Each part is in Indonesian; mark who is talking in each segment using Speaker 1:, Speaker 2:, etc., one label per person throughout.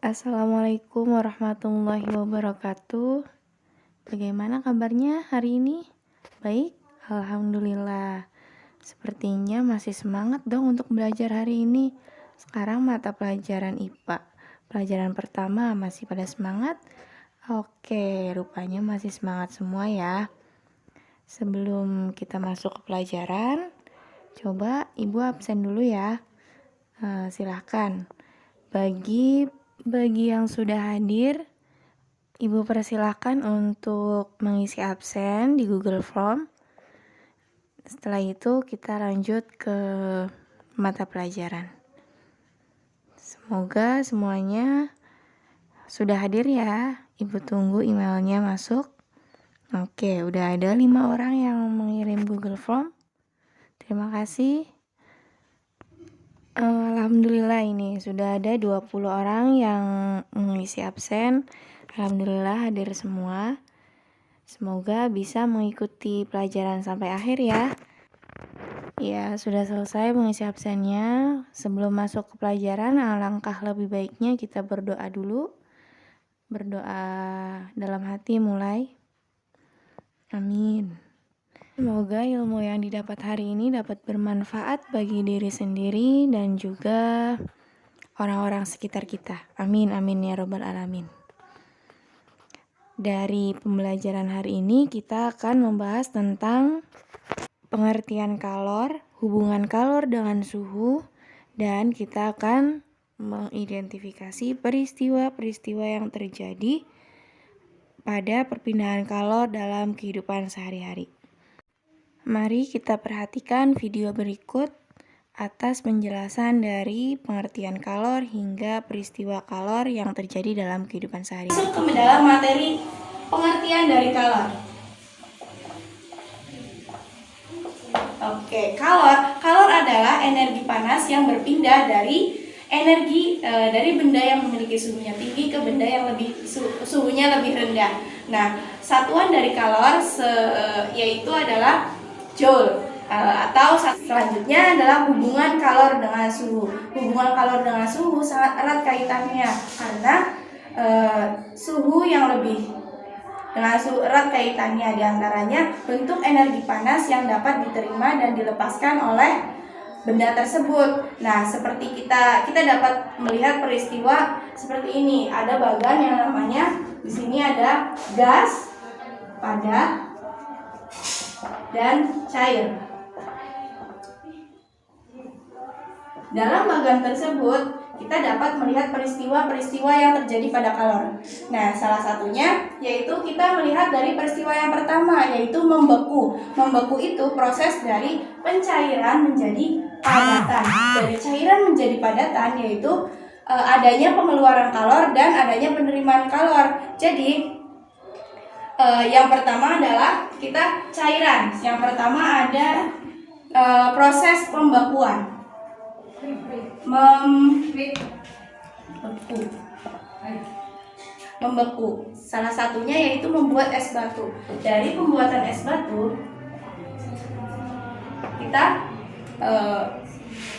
Speaker 1: Assalamualaikum warahmatullahi wabarakatuh. Bagaimana kabarnya hari ini? Baik, alhamdulillah. Sepertinya masih semangat dong untuk belajar hari ini. Sekarang mata pelajaran IPA. Pelajaran pertama masih pada semangat? Oke, rupanya masih semangat semua ya. Sebelum kita masuk ke pelajaran, coba Ibu absen dulu ya. Silahkan. Bagi yang sudah hadir, Ibu persilahkan untuk mengisi absen di Google Form. Setelah itu kita lanjut ke mata pelajaran. Semoga semuanya sudah hadir ya. Ibu tunggu emailnya masuk. Oke, udah ada 5 orang yang mengirim Google Form. Terima kasih. Alhamdulillah ini sudah ada 20 orang yang mengisi absen. Alhamdulillah hadir semua. Semoga bisa mengikuti pelajaran sampai akhir ya. Ya, sudah selesai mengisi absennya. Sebelum masuk ke pelajaran, alangkah lebih baiknya kita berdoa dulu. Berdoa dalam hati mulai. Amin. Semoga ilmu yang didapat hari ini dapat bermanfaat bagi diri sendiri dan juga orang-orang sekitar kita. Amin, amin ya robbal alamin. Dari pembelajaran hari ini kita akan membahas tentang pengertian kalor, hubungan kalor dengan suhu, dan kita akan mengidentifikasi peristiwa-peristiwa yang terjadi pada perpindahan kalor dalam kehidupan sehari-hari. Mari kita perhatikan video berikut atas penjelasan dari pengertian kalor hingga peristiwa kalor yang terjadi dalam kehidupan sehari-hari.
Speaker 2: Masuk ke dalam materi pengertian dari kalor. Oke, kalor adalah energi panas yang berpindah dari dari benda yang memiliki suhunya tinggi ke benda yang suhunya lebih rendah. Nah, satuan dari kalor yaitu adalah joule. Atau selanjutnya adalah hubungan kalor dengan suhu. Hubungan kalor dengan suhu sangat erat kaitannya karena suhu yang lebih dengan suhu erat kaitannya diantaranya bentuk energi panas yang dapat diterima dan dilepaskan oleh benda tersebut. Nah, seperti kita dapat melihat peristiwa seperti ini. Ada bagan yang namanya di sini ada gas, padat, dan cair. Dalam bagan tersebut kita dapat melihat peristiwa-peristiwa yang terjadi pada kalor. Nah, salah satunya yaitu kita melihat dari peristiwa yang pertama, yaitu membeku. Membeku itu proses dari pencairan menjadi padatan. Dari cairan menjadi padatan yaitu adanya pengeluaran kalor dan adanya penerimaan kalor. Jadi yang pertama adalah kita cairan. Yang pertama ada proses pembekuan. Membeku. Salah satunya yaitu membuat es batu. Dari pembuatan es batu kita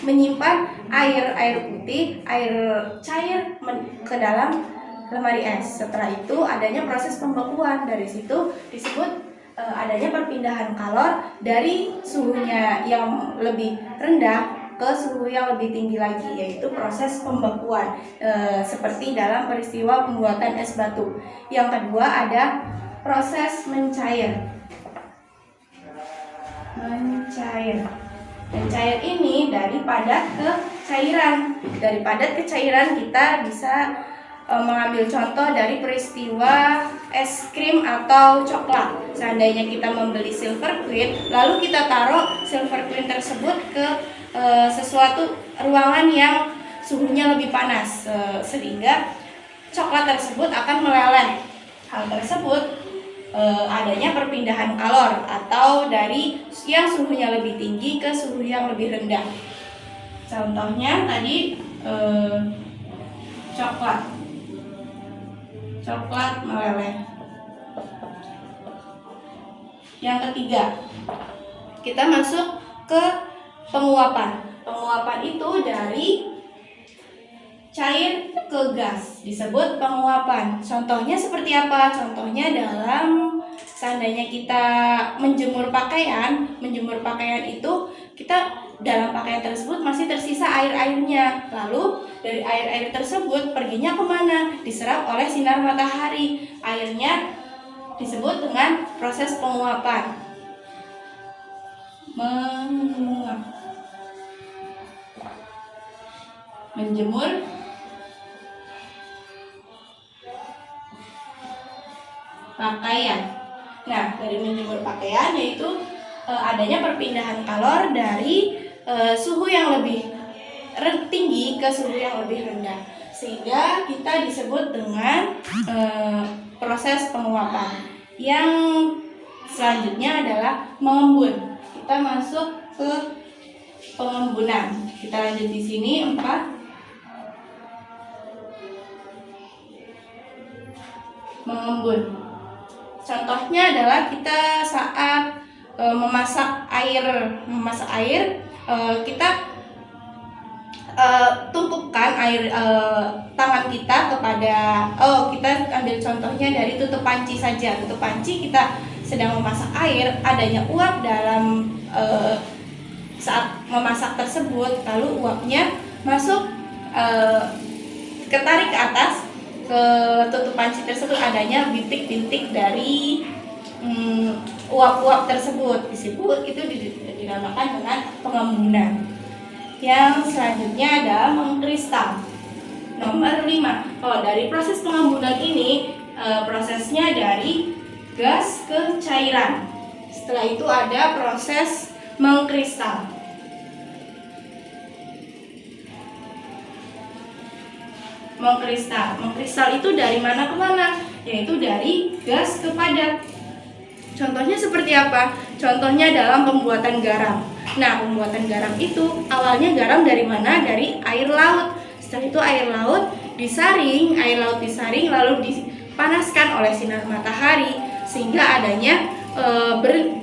Speaker 2: menyimpan air putih, air cair ke dalam lemari es. Setelah itu adanya proses pembekuan. Dari situ disebut adanya perpindahan kalor dari suhunya yang lebih rendah ke suhu yang lebih tinggi lagi, yaitu proses pembekuan seperti dalam peristiwa pembuatan es batu. Yang kedua ada proses mencair. Mencair ini dari padat ke cairan. Dari padat ke cairan kita bisa mengambil contoh dari peristiwa es krim atau coklat. Seandainya kita membeli silver queen, lalu kita taruh silver queen tersebut ke sesuatu ruangan yang suhunya lebih panas, sehingga coklat tersebut akan meleleh. Hal tersebut adanya perpindahan kalor atau dari yang suhunya lebih tinggi ke suhu yang lebih rendah. Contohnya tadi coklat meleleh. Yang ketiga, kita masuk ke penguapan. Penguapan itu dari cair ke gas disebut penguapan. Contohnya seperti apa? Contohnya dalam seandainya kita menjemur pakaian itu kita dalam pakaian tersebut masih tersisa air-airnya. Lalu dari air-air tersebut perginya kemana? Diserap oleh sinar matahari. Airnya disebut dengan proses penguapan. Menguap. Menjemur pakaian. Nah, dari menjemur pakaian yaitu adanya perpindahan kalor dari suhu yang lebih tinggi ke suhu yang lebih rendah, sehingga kita disebut dengan proses penguapan. Yang selanjutnya adalah mengembun. Kita masuk ke pengembunan. Kita lanjut di sini 4. Mengembun. Contohnya adalah kita saat memasak air, kita tumpukan air tangan kita kepada kita ambil contohnya dari tutup panci saja. Tutup panci kita sedang memasak air, adanya uap dalam saat memasak tersebut, lalu uapnya masuk ketarik ke atas ke tutup panci tersebut, adanya bintik-bintik dari uap-uap tersebut, disebut itu dinamakan dengan pengembunan. Yang selanjutnya adalah mengkristal. Nomor 5. Dari proses pengembunan ini prosesnya dari gas ke cairan. Setelah itu ada proses mengkristal. Mengkristal itu dari mana ke mana? Yaitu dari gas ke padat. Contohnya seperti apa? Contohnya dalam pembuatan garam. Nah, pembuatan garam itu awalnya garam dari mana? Dari air laut. Setelah itu air laut disaring lalu dipanaskan oleh sinar matahari sehingga adanya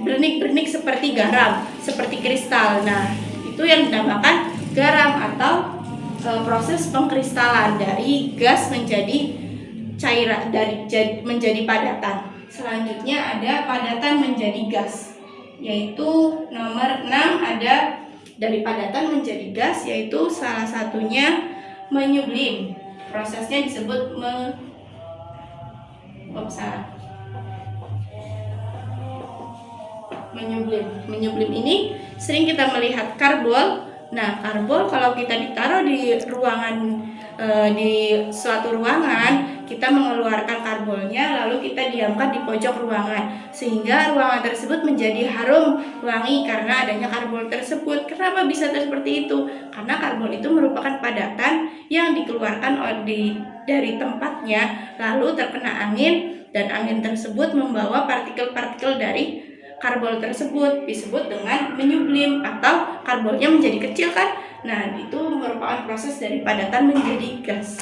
Speaker 2: bernik-bernik seperti garam, seperti kristal. Nah, itu yang dinamakan garam atau proses pengkristalan dari gas menjadi cairan, menjadi padatan. Selanjutnya ada padatan menjadi gas, yaitu nomor 6 ada dari padatan menjadi gas, yaitu salah satunya menyublim. Prosesnya disebut menyublim. Menyublim ini sering kita melihat karbol. Nah, karbol kalau kita ditaruh di ruangan, di suatu ruangan, kita mengeluarkan karbolnya lalu kita diamkan di pojok ruangan sehingga ruangan tersebut menjadi harum wangi karena adanya karbol tersebut. Kenapa bisa seperti itu? Karena karbol itu merupakan padatan yang dikeluarkan dari tempatnya lalu terkena angin dan angin tersebut membawa partikel-partikel dari karbol tersebut, disebut dengan menyublim atau karbolnya menjadi kecil kan. Nah, itu merupakan proses dari padatan menjadi gas.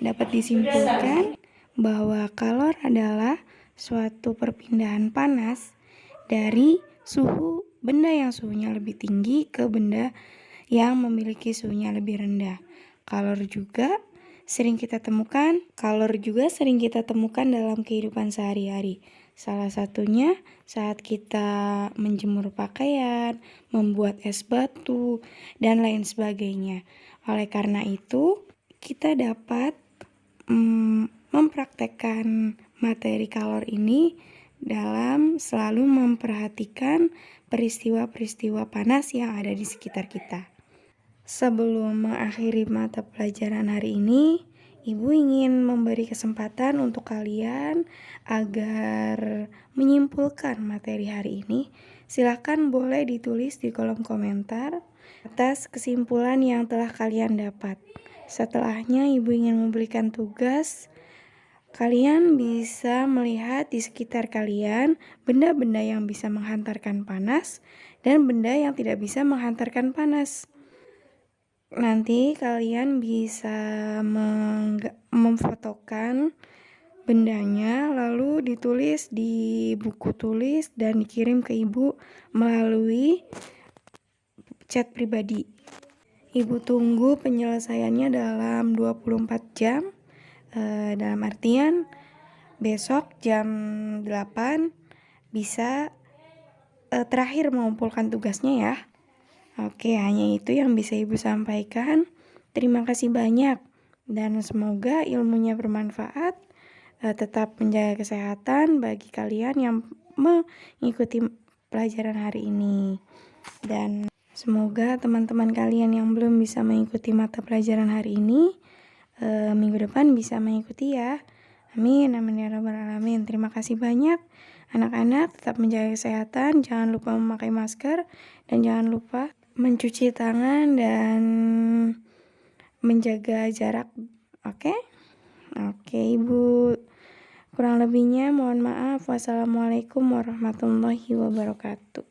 Speaker 1: Dapat disimpulkan bahwa kalor adalah suatu perpindahan panas dari suhu benda yang suhunya lebih tinggi ke benda yang memiliki suhunya lebih rendah. Kalor juga sering kita temukan dalam kehidupan sehari-hari. Salah satunya saat kita menjemur pakaian, membuat es batu, dan lain sebagainya. Oleh karena itu, kita dapat mempraktekkan materi kalor ini dalam selalu memperhatikan peristiwa-peristiwa panas yang ada di sekitar kita. Sebelum mengakhiri mata pelajaran hari ini, Ibu ingin memberi kesempatan untuk kalian agar menyimpulkan materi hari ini. Silakan boleh ditulis di kolom komentar atas kesimpulan yang telah kalian dapat. Setelahnya Ibu ingin memberikan tugas. Kalian bisa melihat di sekitar kalian benda-benda yang bisa menghantarkan panas dan benda yang tidak bisa menghantarkan panas. Nanti kalian bisa memfotokan bendanya lalu ditulis di buku tulis dan dikirim ke Ibu melalui chat pribadi. Ibu tunggu penyelesaiannya dalam 24 jam. Dalam artian besok jam 8 bisa terakhir mengumpulkan tugasnya ya. Oke, hanya itu yang bisa Ibu sampaikan. Terima kasih banyak dan semoga ilmunya bermanfaat. Tetap menjaga kesehatan bagi kalian yang mengikuti pelajaran hari ini. Dan semoga teman-teman kalian yang belum bisa mengikuti mata pelajaran hari ini, minggu depan bisa mengikuti ya. Amin, amin ya rabbal alamin. Terima kasih banyak. Anak-anak tetap menjaga kesehatan, jangan lupa memakai masker, dan jangan lupa mencuci tangan dan menjaga jarak. Oke? Oke, Ibu. Kurang lebihnya mohon maaf. Wassalamualaikum warahmatullahi wabarakatuh.